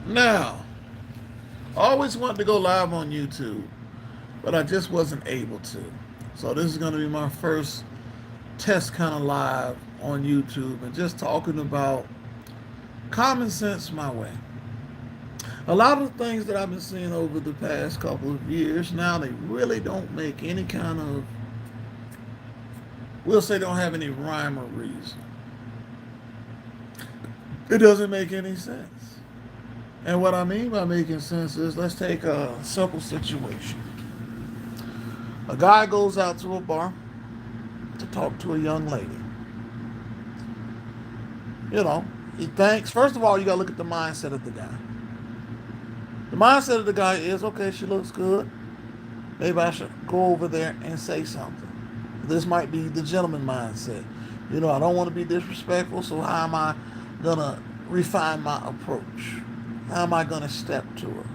Now, I always wanted to go live on YouTube, but I just wasn't able to. So this is going to be my first test kind of live on YouTube and just talking about common sense my way. A lot of the things that I've been seeing over the past couple of years now, they really don't make any kind of, we'll say, don't have any rhyme or reason. It doesn't make any sense. And what I mean by making sense is, let's take a simple situation. A guy goes out to a bar to talk to a young lady. You know, he thinks, first of all, you got to look at the mindset of the guy. The mindset of the guy is, okay, she looks good. Maybe I should go over there and say something. This might be the gentleman mindset. You know, I don't want to be disrespectful, so how am I going to refine my approach? How am I going to step to her?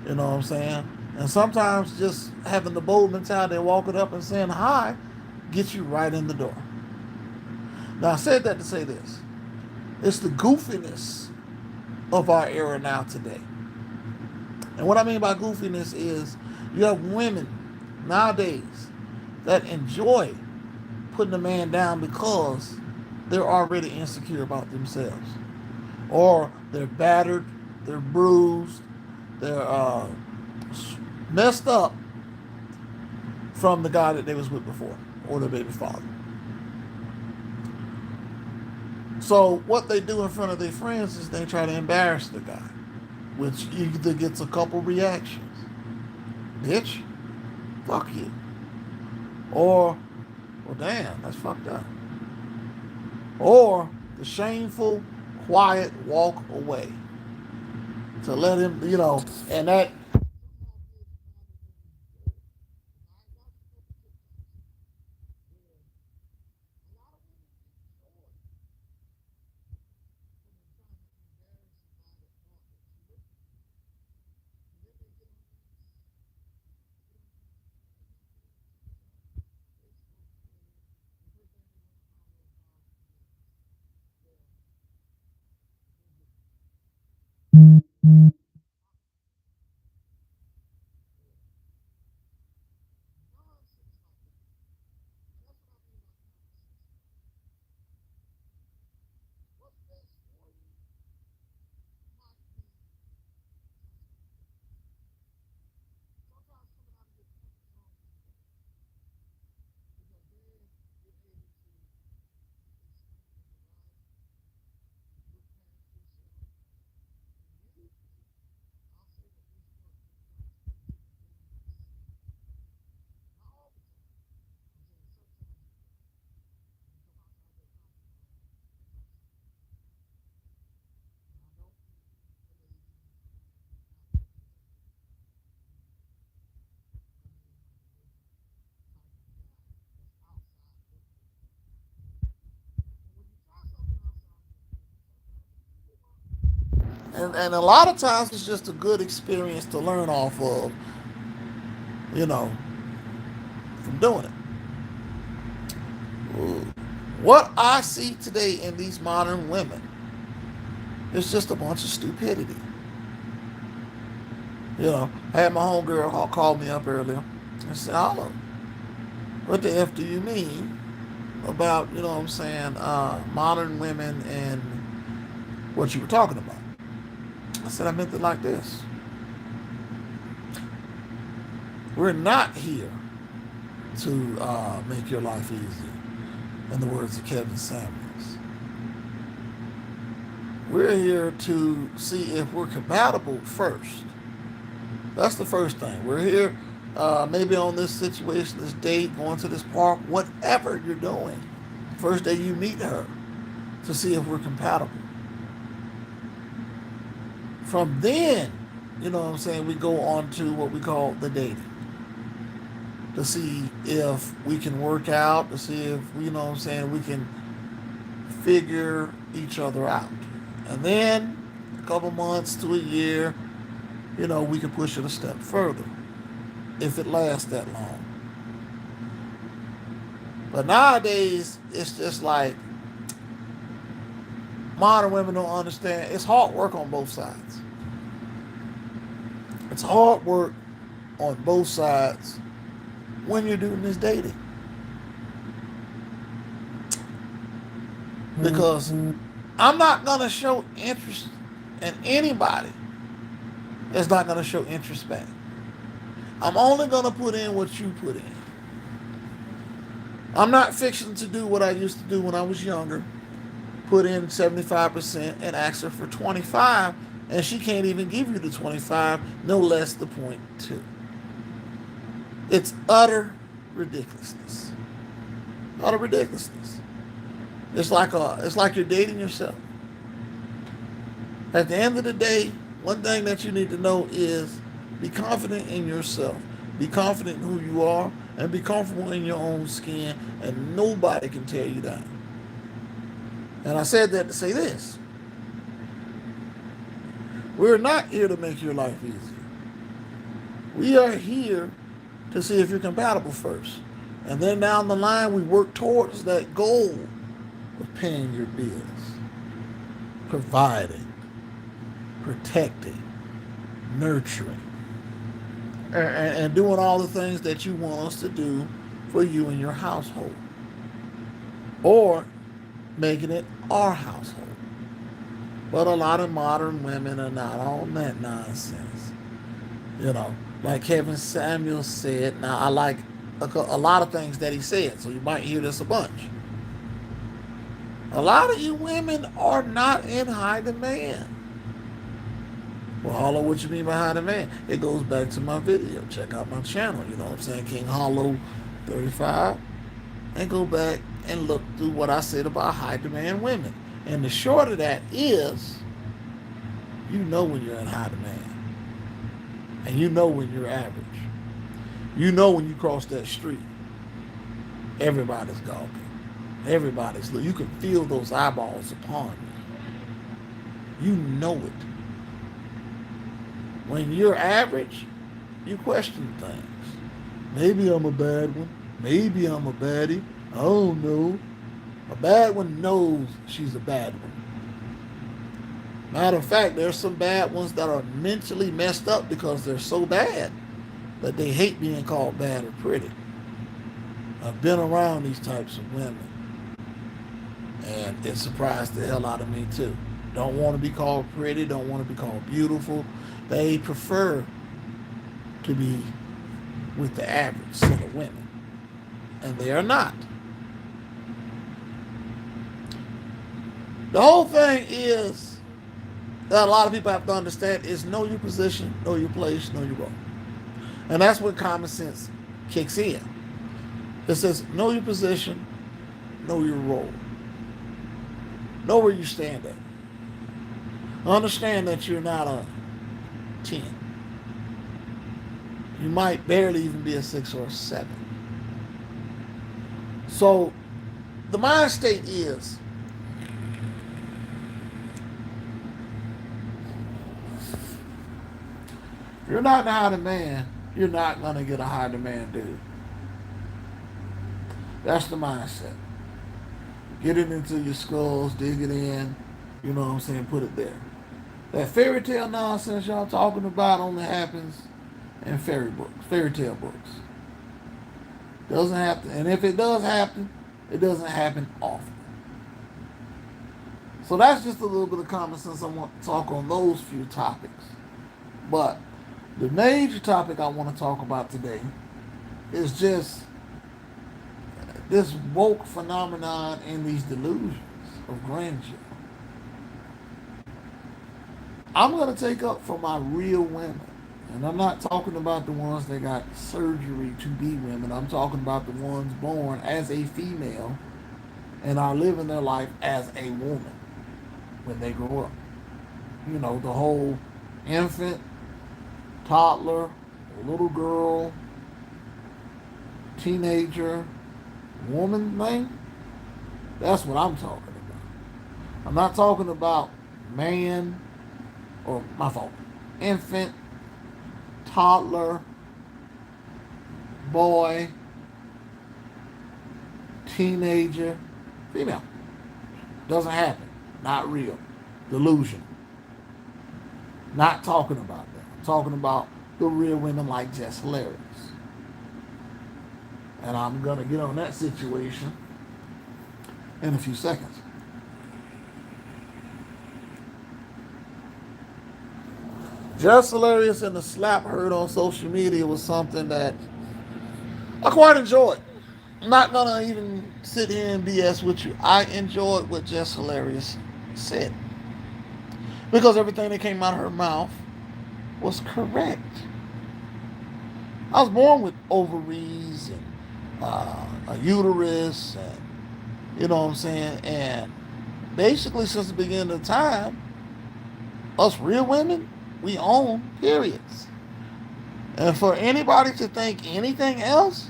You know what I'm saying? And sometimes just having the bold mentality and walking up and saying hi gets you right in the door. Now, I said that to say this. It's the goofiness of our era now today. And what I mean by goofiness is you have women nowadays that enjoy putting a man down because they're already insecure about themselves. Or they're battered, they're bruised, they're messed up from the guy that they was with before or their baby father. So what they do in front of their friends is they try to embarrass the guy, which either gets a couple reactions. Bitch, fuck you. Or, well, damn, that's fucked up. Or the shameful, quiet walk away to let him, and that. And a lot of times it's just a good experience to learn off of, you know, from doing it. What I see today in these modern women is just a bunch of stupidity. I had my homegirl call me up earlier and said, Hollo, what the F do you mean about, what I'm saying, modern women and what you were talking about? I said, I meant it like this. We're not here to make your life easy, in the words of Kevin Samuels. We're here to see if we're compatible first. That's the first thing. We're here maybe on this situation, this date, going to this park, whatever you're doing. First day you meet her to see if we're compatible. From then, we go on to what we call the dating. To see if we can work out, to see if, we can figure each other out. And then, a couple months to a year, we can push it a step further if it lasts that long. But nowadays, it's just like modern women don't understand. It's hard work on both sides. It's hard work on both sides when you're doing this dating. Because I'm not going to show interest in anybody that's not going to show interest back. I'm only going to put in what you put in. I'm not fixing to do what I used to do when I was younger. Put in 75% and ask her for 25, and she can't even give you the 25, no less the 0.2. It's utter ridiculousness. Utter ridiculousness. It's like you're dating yourself. At the end of the day, one thing that you need to know is be confident in yourself. Be confident in who you are and be comfortable in your own skin, and nobody can tear you down. And I said that to say this. We're not here to make your life easier. We are here to see if you're compatible first. And then down the line, we work towards that goal of paying your bills, providing, protecting, nurturing, and doing all the things that you want us to do for you and your household. Or making it our household. But a lot of modern women are not on that nonsense. You know, like Kevin Samuel said. Now, I like a lot of things that he said, so you might hear this a bunch. A lot of you women are not in high demand. Well, Hollo, what you mean by high demand? It goes back to my video. Check out my channel, you know what I'm saying? King Hollo 35. And go back and look through what I said about high demand women. And the short of that is, you know when you're in high demand. And you know when you're average. You know when you cross that street, everybody's gawking. Everybody's looking. You can feel those eyeballs upon you. You know it. When you're average, you question things. Maybe I'm a bad one. Maybe I'm a baddie. I don't know. A bad one knows she's a bad one. Matter of fact, there's some bad ones that are mentally messed up because they're so bad that they hate being called bad or pretty. I've been around these types of women, and it surprised the hell out of me too. Don't want to be called pretty, don't want to be called beautiful. They prefer to be with the average set of women, and they are not. The whole thing is that a lot of people have to understand is know your position, know your place, know your role. And that's when common sense kicks in. It says know your position, know your role. Know where you stand at. Understand that you're not a 10. You might barely even be a 6 or a 7. So the mind state is, if you're not in high demand, you're not going to get a high demand dude. That's the mindset. Get it into your skulls, dig it in, you know what I'm saying, put it there. That fairy tale nonsense y'all talking about only happens in fairy tale books. Doesn't happen, and if it does happen, it doesn't happen often. So that's just a little bit of common sense. I want to talk on those few topics. But the major topic I want to talk about today is just this woke phenomenon and these delusions of grandeur. I'm going to take up for my real women. And I'm not talking about the ones that got surgery to be women. I'm talking about the ones born as a female and are living their life as a woman when they grow up. You know, the whole infant, toddler, little girl, teenager, woman thing. That's what I'm talking about. I'm not talking about man, or my fault, infant, toddler, boy, teenager, female. Doesn't happen. not real. Delusional. Not talking about that. I'm talking about the real women like Jess Hilarious. And I'm going to get on that situation in a few seconds. Jess Hilarious and the slap heard on social media was something that I quite enjoyed. I'm not going to even sit here and BS with you. I enjoyed what Jess Hilarious said. Because everything that came out of her mouth was correct. I was born with ovaries and a uterus, and you know what I'm saying? And basically, since the beginning of time, us real women, we own periods. And for anybody to think anything else,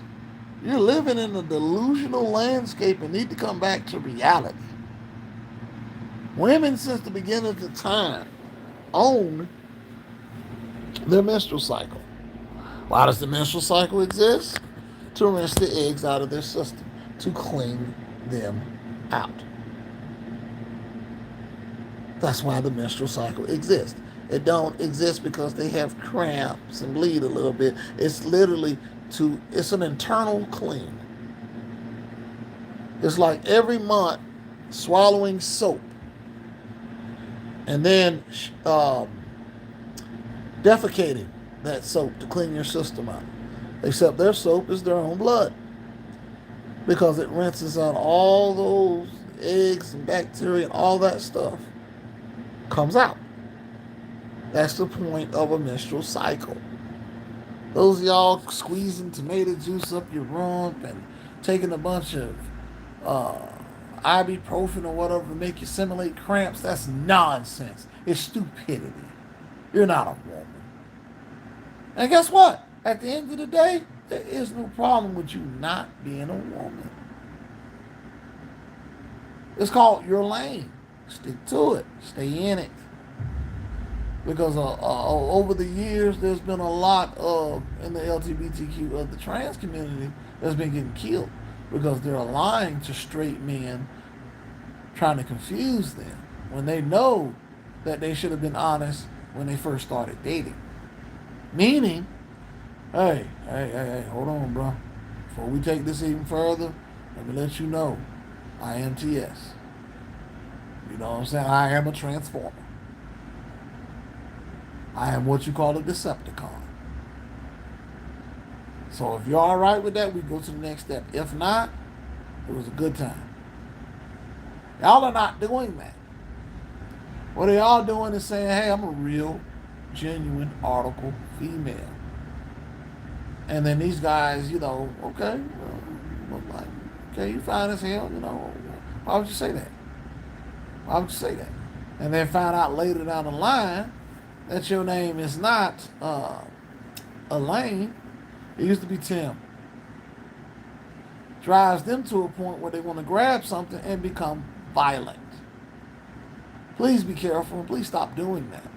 you're living in a delusional landscape and need to come back to reality. Women, since the beginning of the time, own their menstrual cycle. Why does the menstrual cycle exist? To rinse the eggs out of their system, to clean them out. That's why the menstrual cycle exists. It don't exist because they have cramps and bleed a little bit. It's literally it's an internal clean. It's like every month swallowing soap and then defecating that soap to clean your system out. Except their soap is their own blood, because it rinses out all those eggs and bacteria and all that stuff comes out. That's the point of a menstrual cycle. Those of y'all squeezing tomato juice up your rump and taking a bunch of ibuprofen or whatever to make you simulate cramps, that's nonsense. It's stupidity. You're not a woman. And guess what? At the end of the day, there is no problem with you not being a woman. It's called your lane. Stick to it. Stay in it. Because over the years, there's been a lot of, in the LGBTQ, of the trans community, that's been getting killed because they're lying to straight men, trying to confuse them when they know that they should have been honest when they first started dating. Meaning, hey, hold on, bro. Before we take this even further, let me let you know, I am TS. You know what I'm saying? I am a transformer. I am what you call a Decepticon. So if you're all right with that, we go to the next step. If not, it was a good time. Y'all are not doing that. What y'all doing is saying, hey, I'm a real, genuine article female. And then these guys, okay, you fine as hell, why would you say that? Why would you say that? And then find out later down the line that your name is not Elaine. It used to be Tim. Drives them to a point where they want to grab something and become violent. Please be careful and please stop doing that.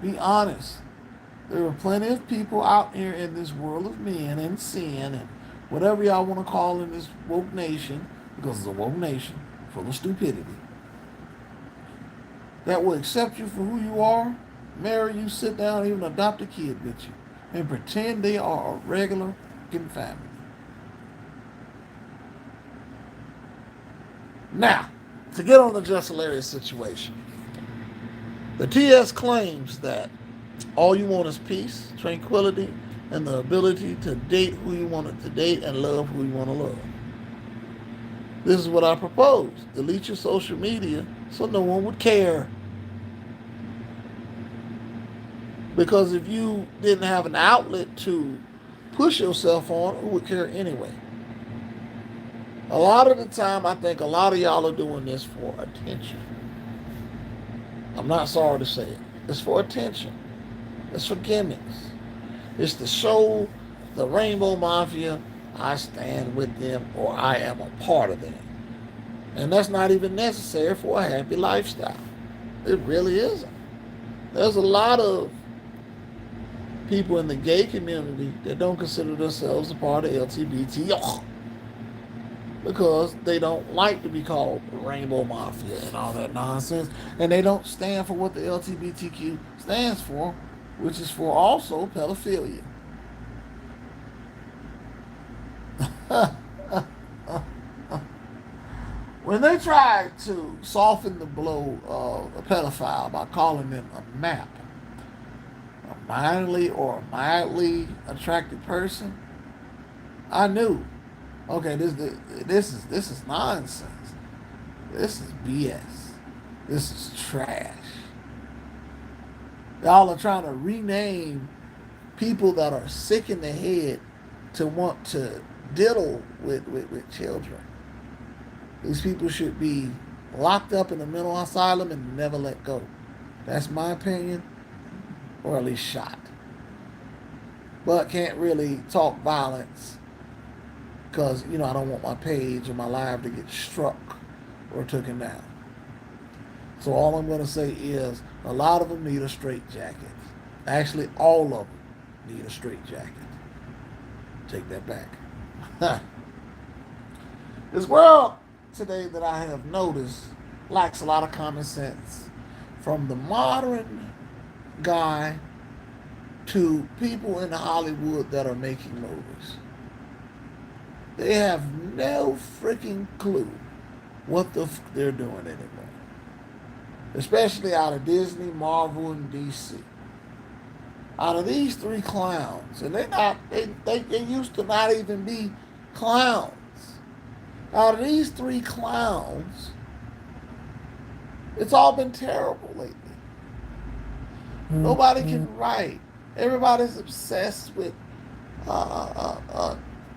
Be honest. There are plenty of people out here in this world of men and sin and whatever y'all want to call in this woke nation, because it's a woke nation full of stupidity, that will accept you for who you are, marry you, sit down, even adopt a kid with you, and pretend they are a regular fucking family. Now, to get on the Jess Hilarious situation, the TS claims that all you want is peace, tranquility, and the ability to date who you want to date and love who you want to love. This is what I propose. Delete your social media so no one would care. Because if you didn't have an outlet to push yourself on, who would care anyway? A lot of the time, I think a lot of y'all are doing this for attention. I'm not sorry to say it. It's for attention. It's for gimmicks. It's to show the Rainbow Mafia I stand with them or I am a part of them. And that's not even necessary for a happy lifestyle. It really isn't. There's a lot of people in the gay community that don't consider themselves a part of LGBT. because they don't like to be called Rainbow Mafia and all that nonsense. And they don't stand for what the LGBTQ stands for, which is for also pedophilia. When they tried to soften the blow of a pedophile by calling them a MAP, a mildly or mildly attracted person, I knew, okay, this is nonsense. This is BS. This is trash. Y'all are trying to rename people that are sick in the head to want to diddle with children. These people should be locked up in a mental asylum and never let go. That's my opinion, or at least shot. But can't really talk violence because, I don't want my page or my live to get struck or taken down. So all I'm going to say is a lot of them need a straight jacket. Actually, all of them need a straight jacket. Take that back. This world today that I have noticed lacks a lot of common sense. From the modern guy to people in Hollywood that are making movies. They have no freaking clue what they're doing anymore. Especially out of Disney, Marvel, and DC. Out of these three clowns, and they used to not even be clowns. Out of these three clowns, it's all been terrible lately. Nobody can write. Everybody's obsessed with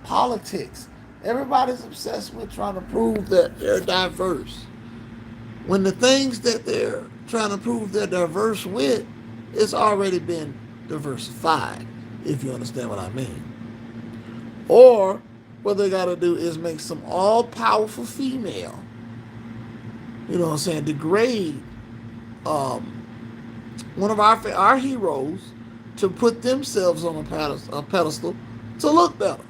politics. Everybody's obsessed with trying to prove that they're diverse. When the things that they're trying to prove they're diverse with, it's already been diversified, if you understand what I mean. Or what they got to do is make some all-powerful female, degrade one of our heroes to put themselves on a pedestal to look better.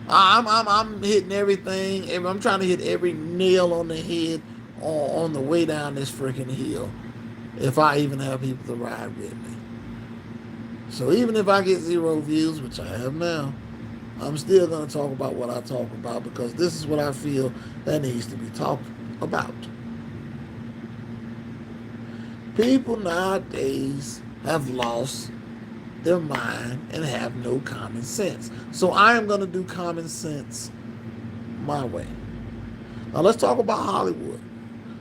I'm hitting everything. I'm trying to hit every nail on the head on the way down this freaking hill. If I even have people to ride with me. So even if I get 0 views, which I have now, I'm still going to talk about what I talk about because this is what I feel that needs to be talked about. People nowadays have lost their mind and have no common sense. So I am going to do common sense my way. Now let's talk about Hollywood.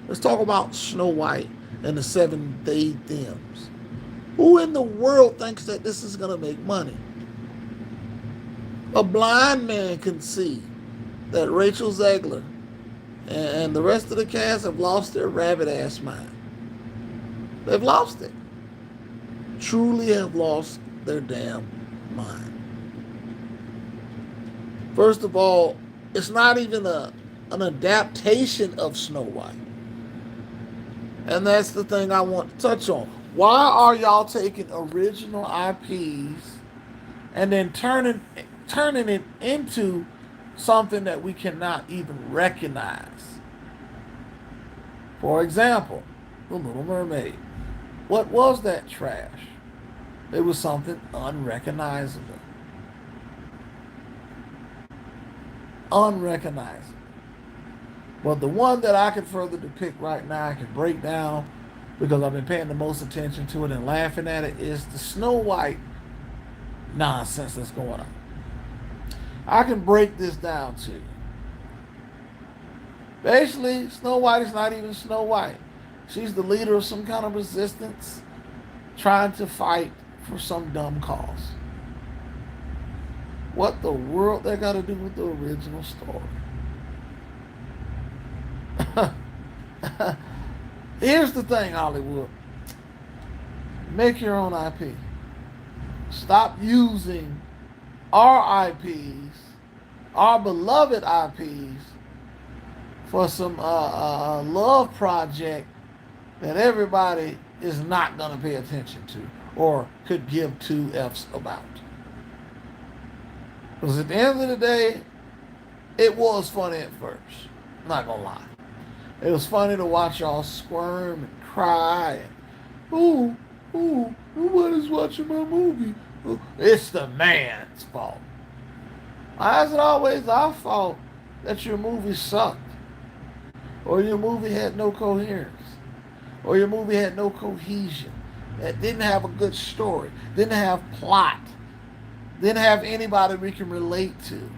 Let's talk about Snow White and the 7 Diadems. Who in the world thinks that this is going to make money? A blind man can see that Rachel Zegler and the rest of the cast have lost their rabbit-ass mind. They've lost it. Truly have lost their damn mind. First of all, it's not even an adaptation of Snow White. And that's the thing I want to touch on. Why are y'all taking original IPs and then turning it into something that we cannot even recognize? For example, The Little Mermaid. What was that trash? It was something unrecognizable. Unrecognizable. But the one that I can further depict right now, I can break down because I've been paying the most attention to it and laughing at it, is the Snow White nonsense that's going on. I can break this down to you. Basically, Snow White is not even Snow White. She's the leader of some kind of resistance trying to fight for some dumb cause. What the world that got to do with the original story? Here's the thing, Hollywood. Make your own IP. Stop using our IPs, our beloved IPs, for some love project that everybody is not going to pay attention to or could give 2 F's about. Because at the end of the day, it was funny at first. I'm not gonna lie. It was funny to watch y'all squirm and cry and oh, nobody's watching my movie. It's the man's fault. Why is it always our fault that your movie sucked? Or your movie had no coherence? Or your movie had no cohesion? It didn't have a good story, didn't have plot, didn't have anybody we can relate to.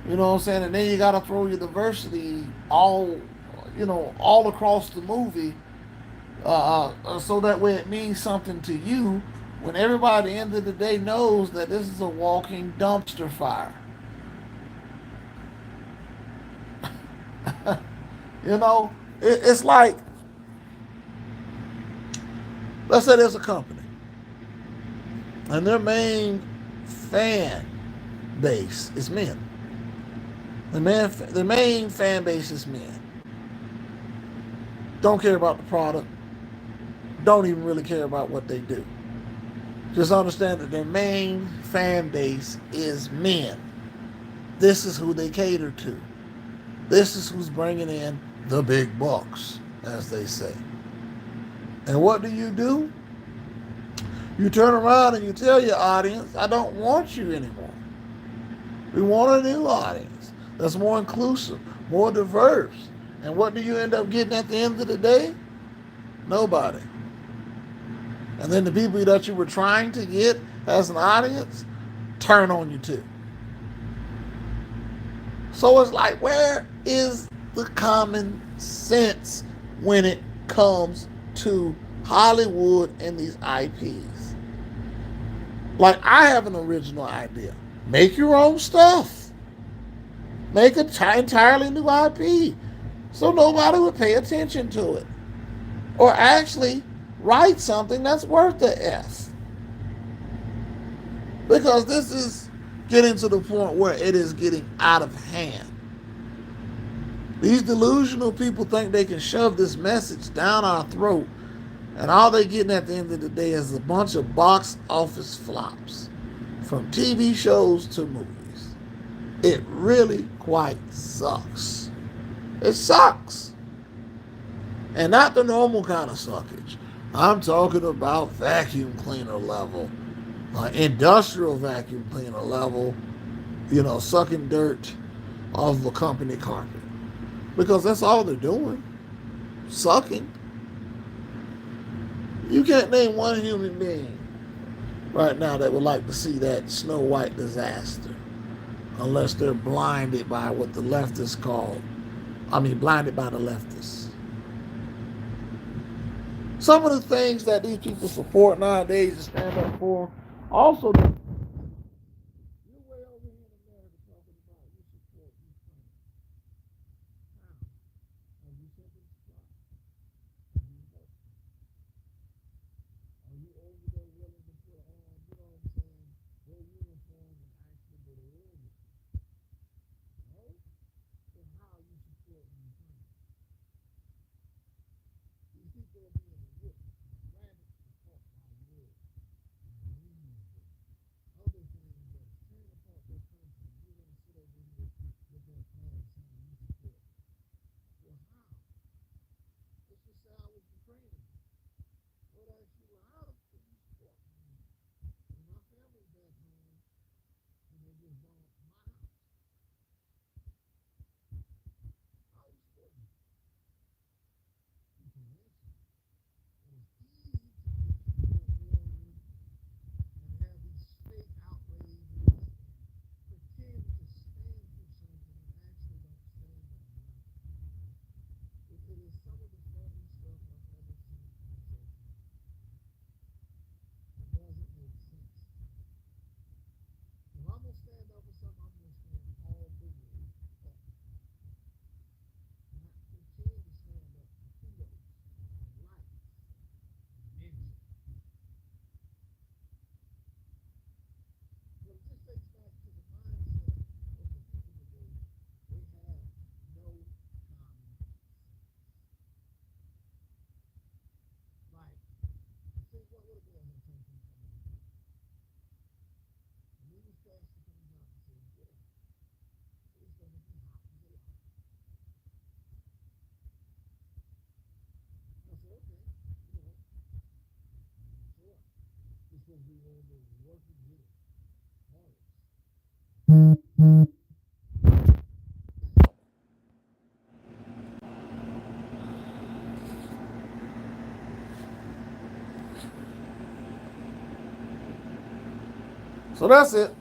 You know what I'm saying? And then you gotta throw your diversity all across the movie, so that way it means something to you when everybody at the end of the day knows that this is a walking dumpster fire. you know, it's like, let's say there's a company and their main fan base is men. The main fan base is men. Don't care about the product. Don't even really care about what they do. Just understand that their main fan base is men. This is who they cater to. This is who's bringing in the big bucks, as they say. And what do? You turn around and you tell your audience, I don't want you anymore. We want a new audience that's more inclusive, more diverse. And what do you end up getting at the end of the day? Nobody. And then the people that you were trying to get as an audience turn on you too. So it's like, where is the common sense when it comes to Hollywood and these IPs? Like, I have an original idea. Make your own stuff. Make an entirely new IP so nobody would pay attention to it. Or actually write something that's worth the F. Because this is getting to the point where it is getting out of hand. These delusional people think they can shove this message down our throat, and all they're getting at the end of the day is a bunch of box office flops, from TV shows to movies. It really quite sucks. It sucks. And not the normal kind of suckage. I'm talking about vacuum cleaner level, industrial vacuum cleaner level, sucking dirt off the company carpet. Because that's all they're doing. Sucking. You can't name one human being right now that would like to see that Snow White disaster, unless they're blinded by what the leftists call, blinded by the leftists. Some of the things that these people support nowadays and stand up for, also, you're way over here in America talking about you support Ukraine. How? Are you simply are you over there willing to put on, their uniform and actually go to war with them? No? Then how are you supporting Ukraine? These people are being ripped, rabbits, the fuck by war. So that's it.